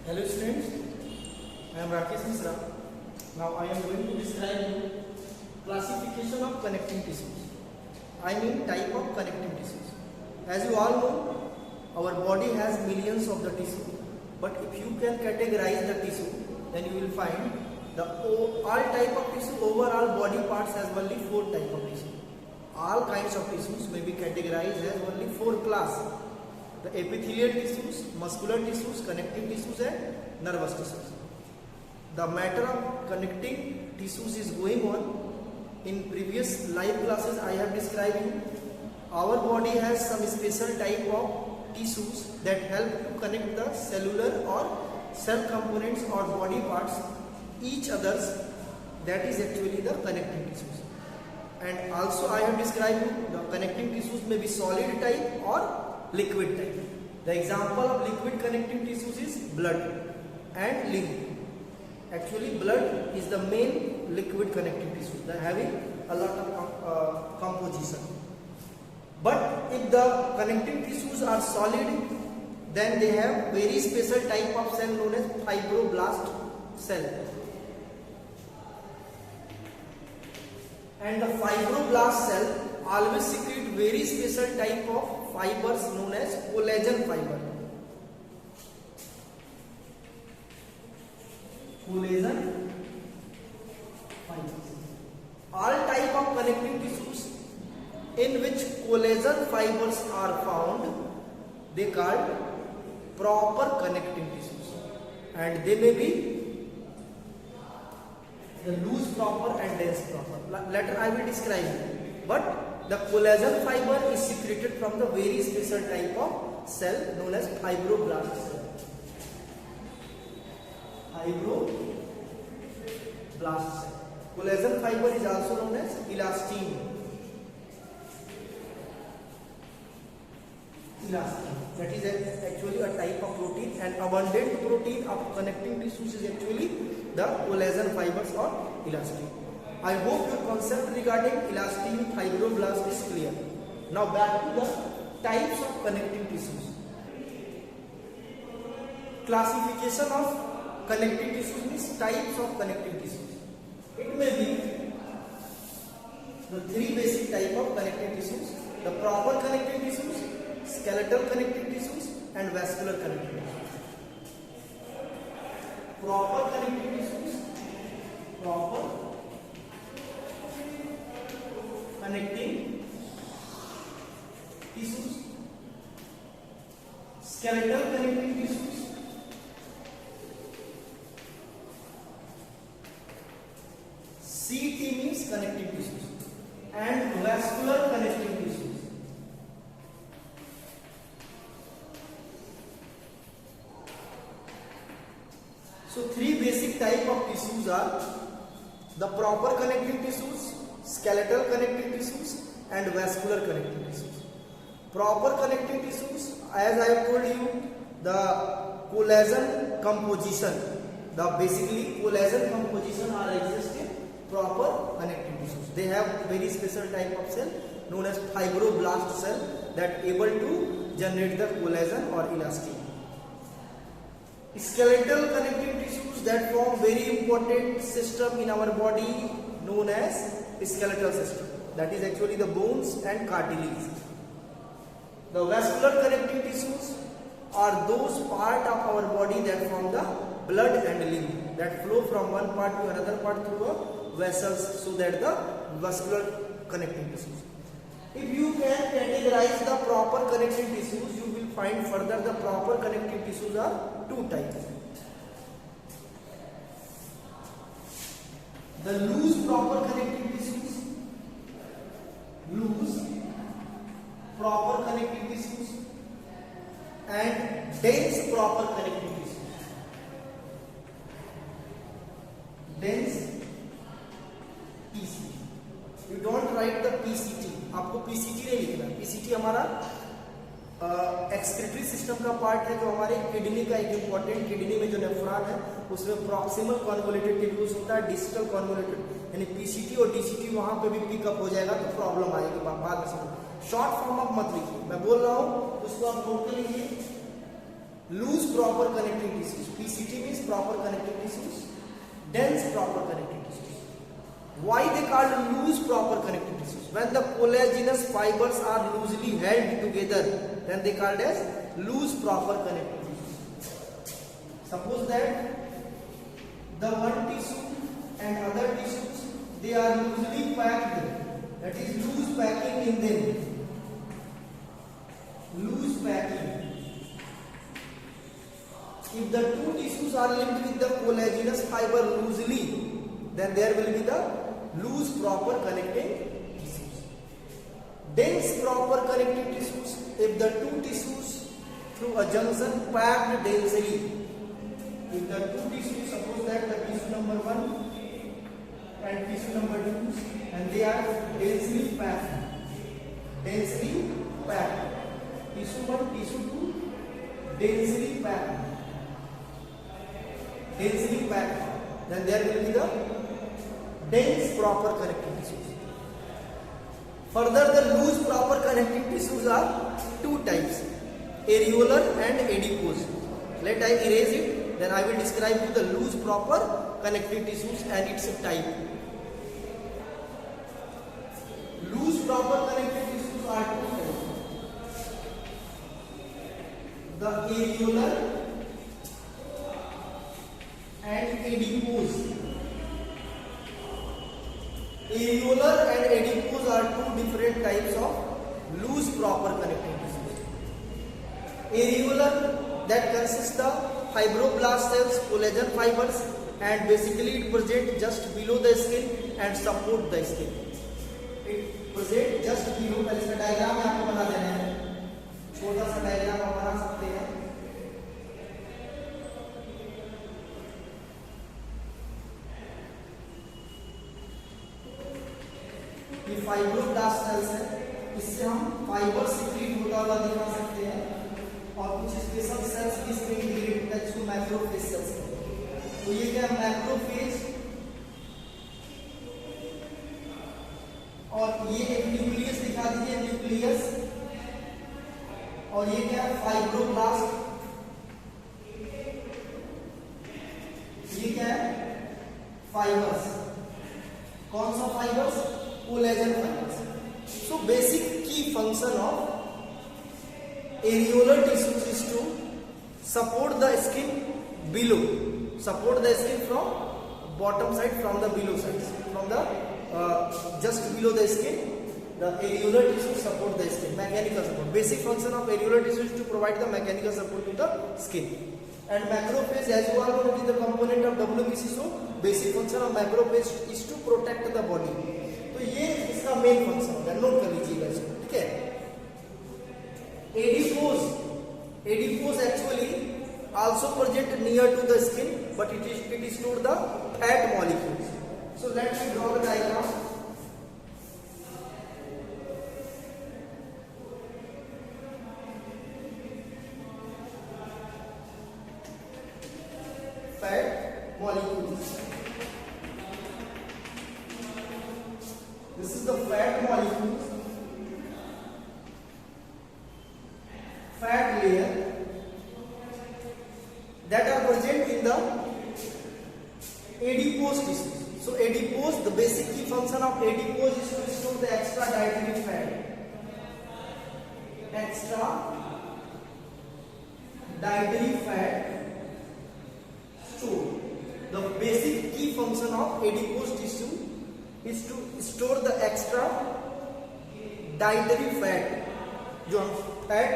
Hello students, I am Rakesh Misra. Now I am going to describe you classification of connecting tissues. I mean type of connecting tissues. As you all know, our body has millions of the tissue. But if you can categorize the tissue, then you will find the all type of tissue, overall body parts has only 4 type of tissue. All kinds of tissues may be categorized as only 4 class. The epithelial tissues, muscular tissues, connective tissues and nervous tissues. The matter of connecting tissues is going on. In previous live classes I have described you. Our body has some special type of tissues that help to connect the cellular or cell components or body parts each others. That is actually the connecting tissues. And also I have described you the connecting tissues may be solid type or liquid type. The example of liquid connecting tissues is blood and lymph. Actually blood is the main liquid connecting tissue, they are having a lot of composition. But if the connecting tissues are solid, then they have very special type of cell known as fibroblast cell. And the fibroblast cell always secrete very special type of fibers known as collagen fiber. Collagen fibers. All type of connecting tissues in which collagen fibers are found, they called proper connecting tissues, and they may be the loose proper and dense proper. Later I will describe it. But the collagen fiber is secreted from the very special type of cell known as fibroblast cell. Fibroblast cell. Collagen fiber is also known as elastin. That is actually a type of protein, and abundant protein of connecting tissues is actually the collagen fibers or elastin. I hope your concept regarding elastin fibroblast is clear. Now back to the types of connecting tissues. Classification of connecting tissues means types of connecting tissues. It may be the 3 basic type of connecting tissues: the proper connecting tissues, skeletal connecting tissues and vascular connecting tissues. Proper connecting tissues, proper connecting tissues, skeletal connecting tissues, CT means connecting tissues, and vascular connecting tissues. So 3 basic type of tissues are the proper connecting tissues, skeletal connecting tissues and vascular connecting tissues. Proper connecting tissues, as I have told you, the collagen composition, the basically collagen composition are exist in proper connecting tissues. They have very special type of cell known as fibroblast cell that able to generate the collagen or elastin. Skeletal connecting tissues that form very important system in our body known as skeletal system, that is actually the bones and cartilage. The vascular connecting tissues are those part of our body that form the blood and lymph that flow from one part to another part through a vessels, so that the vascular connecting tissues. If you can categorize the proper connecting tissues, you will find further the proper connecting tissues are 2 types. The loose proper connecting tissues, loose proper connecting tissues and dense proper connecting tissues. Dense PCT. You don't write the PCT. आपको PCT नहीं लिखना. PCT हमारा excretory system का part है, जो हमारे kidney का एक इंपॉर्टेंट, किडनी में जो नेफ्रॉन है उसमें प्रॉक्सिमल कॉन्वोल्यूटेड टिब्यूल्स होता है, डिस्टल कॉन्वोल्यूटेड, यानी पीसीटी और डीसीटी वहां पे भी पिकअप हो जाएगा तो प्रॉब्लम आएगी बाद में समझ। शॉर्ट फॉर्म ऑफ मत लिखिए, मैं बोल रहा हूं उसको आप नोट कर लीजिए। Loose proper connecting tissues, PCT means proper connective tissues, dense proper connective tissues. Why they called loose proper connective tissues? When the collagenous fibers are loosely held together, then they called as loose proper connective tissues. Suppose that the one tissue and other tissues, they are loosely packed, that is loose packing in them, loose packing. If the two tissues are linked with the collagenous fiber loosely, then there will be the loose proper connecting tissues. Dense proper connective tissues, if the two tissues through a junction packed densely. If the two tissues, suppose that the tissue number 1 and tissue number 2, and they are densely packed. Densely packed. Tissue 1, tissue 2, densely packed. Densely packed. Then there will be the dense proper connective tissues. Further, the loose proper connective tissues are two types, areolar and adipose. Let I erase it, then I will describe you the loose proper connective tissues and its type. Loose proper connective tissues are two types, the areolar and adipose. Areolar and adipose are two different types of loose proper connective tissues. Areolar, that consists of fibroblast cells, collagen fibers, and basically it presents just below the skin and support the skin. It presents just below. पहले इसका diagram आपको बना देना है, छोटा सा diagram आप बना सकते हैं. ये फाइब्रोब्लास्ट सेल्स है, इससे हम फाइबर सीक्रेट होता हुआ दिखा सकते हैं, और कुछ स्पेशल सेल्स भी इसमें इंटीग्रेट होता है जिसको मैक्रोफेज सेल्स कहते हैं. तो ये क्या है, मैक्रोफेज, और ये एक न्यूक्लियस दिखा दीजिए, न्यूक्लियस, और ये क्या है, फाइब्रोब्लास्ट. ये क्या है, फाइबर्स. कौन सा fibres? Collagen fibres. So basic key function of areolar tissues is to support the skin below, support the skin from bottom side, from the below side, from the just below the skin. The areolar tissues support the skin, mechanical support. Basic function of areolar tissue is to provide the mechanical support to the skin. And macrophage, as you all know, it is the component of WBC. So basic function of macrophage is to protect the body. तो ये इसका main function होगा, note कर लीजिएगा इसको, ठीक है. Adipose actually also present near to the skin, but it is stored the fat molecules. So let me draw the diagram. Fat molecules. This is the fat molecules, fat layer that are present in the adipose tissues. So adipose, the basic key function of adipose is to store the extra dietary fat. Extra dietary fat stored. The basic key function of adipose tissue is to store the extra dietary fat. जो हम fat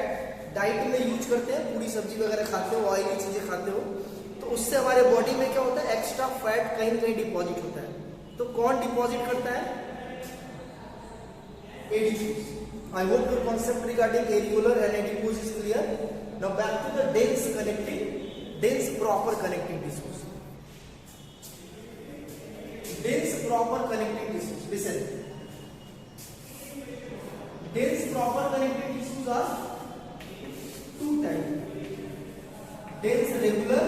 diet में use करते हैं, पूरी सब्जी वगैरह खाते हो, ऑयली चीजें खाते हो, तो उससे हमारे बॉडी में क्या होता है, एक्स्ट्रा फैट कहीं ना कहीं डिपॉजिट होता है. तो कौन डिपॉजिट करता है? Adipose. I hope your concept regarding areolar and adipose is clear. Now back to the dense proper connecting tissues. Dense proper connecting tissues. Listen. Dense proper connecting tissues are two types: dense regular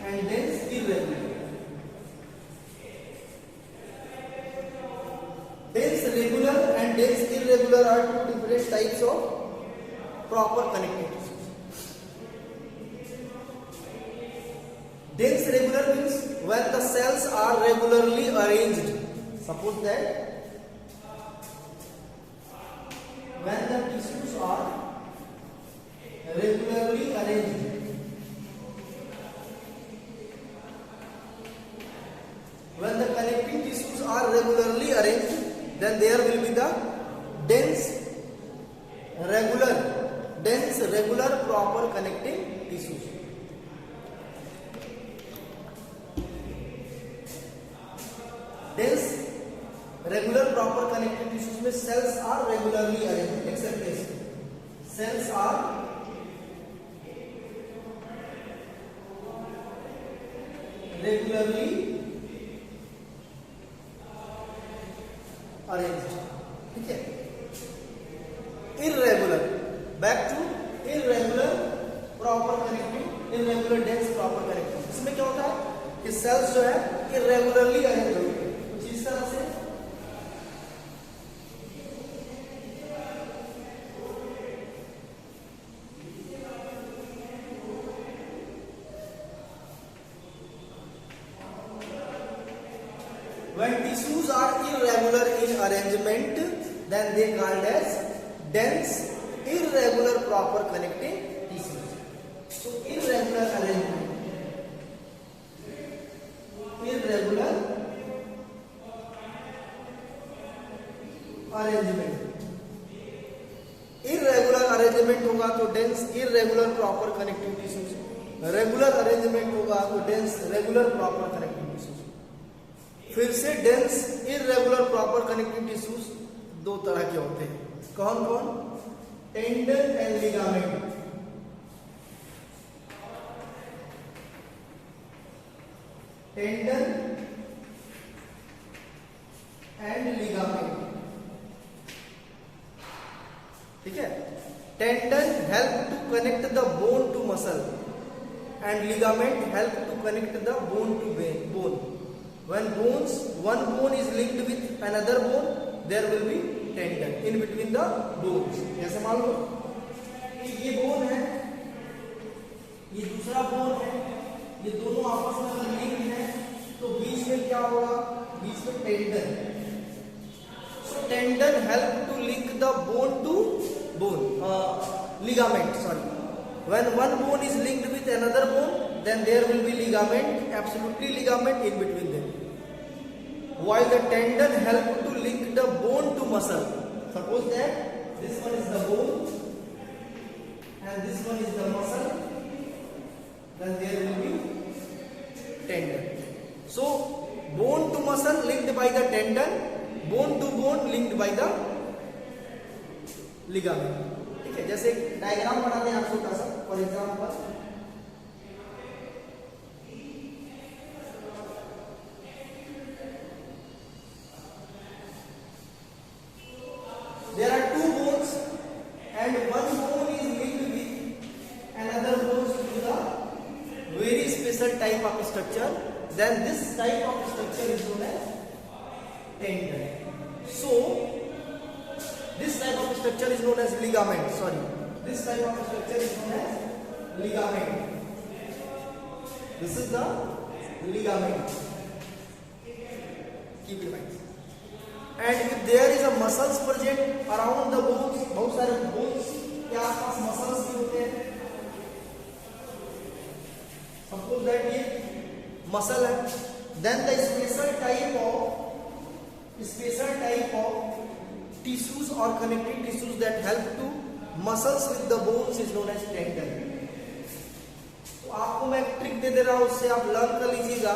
and dense irregular. Dense regular and dense irregular are two different types of proper connecting tissues. Dense regular means when the cells are regularly arranged. Suppose that when the tissues are regularly arranged, when the connecting tissues are regularly arranged, then there will be the dense, regular, proper connecting tissues. Dense, regular, proper connecting tissues में cells are regularly arranged. Except this, cells are regularly arranged. ठीक है. Irregular, back to irregular, proper connecting, irregular, dense, proper connecting. इसमें क्या होता है कि cells जो है irregularly arranged होते हैं. कुछ इस तरह से when tissues are irregular in arrangement, then they called as dense, irregular, proper connecting tissues. So irregular arrangement, irregular arrangement होगा तो dense, irregular, proper connecting tissues. Regular arrangement होगा तो dense, regular, proper connecting tissues. फिर से dense, irregular, proper connecting tissues दो तरह के होते हैं. कौन कौन? Tendon and ligament. Tendon and ligament. ठीक है. Tendon help to connect the bone to muscle and ligament help to connect the bone to bone. When one bone is linked with another bone, there will be tendon in between the bones. ऐसे मान लो कि ये bone है, ये दूसरा bone है, ये दोनों आपस में अगर लिंक है तो बीच में क्या होगा? बीच में tendon. So tendon help to link the bone to ligament. Sorry. When one bone is linked with another bone, then there will be ligament, absolutely ligament in between them. While the tendon help to link the bone to muscle. Suppose that this one is the bone and this one is the muscle, then there will be tendon. So bone to muscle linked by the tendon, bone to bone linked by the ligament. ठीक है. जैसे diagram बनाते हैं आप छोटा सा. For example there are two bones and one bone is linked with another bone to the very special type of structure, then this type of structure is known as tendon. So this type of structure is known as ligament. Sorry, this type of structure is known as ligament. This is the ligament. Keep in mind. And if there is a muscles present around the bones, बहुत सारे bones के आसपास muscles भी होते हैं. Suppose that ये muscle है, then the special type of tissues or connecting tissues that help to muscles with the bones is known as tendon. तो आपको मैं एक ट्रिक दे दे रहा हूं, उससे आप लर्न कर लीजिएगा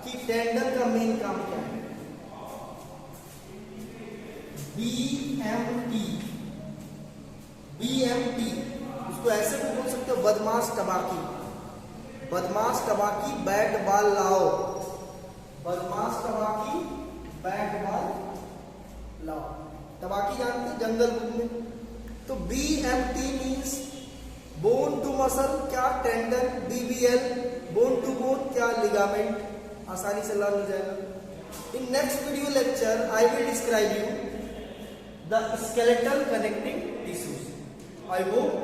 कि टेंडन का मेन काम क्या है. BMT, उसको ऐसे भी बोल सकते हो, बदमाश टबाकी. बदमाश टबाकी बैट बॉल लाओ. बदमाश टबाकी बैट बॉल लाओ. टबाकी जानते हैं जंगल बुक में. तो BMT means bone to muscle, क्या tendon. BBL bone to bone, क्या लिगामेंट. आसानी से लर्न हो जाएगा. In next video lecture I will describe you the skeletal connecting tissues. I hope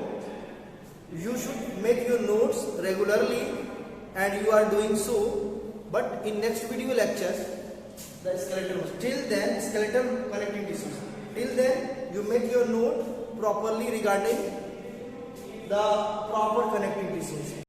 you should make your notes regularly and you are doing so, but in next video lectures the skeletal muscle. Till then, skeletal connecting tissues. Till then, you make your note properly regarding the proper connecting tissues.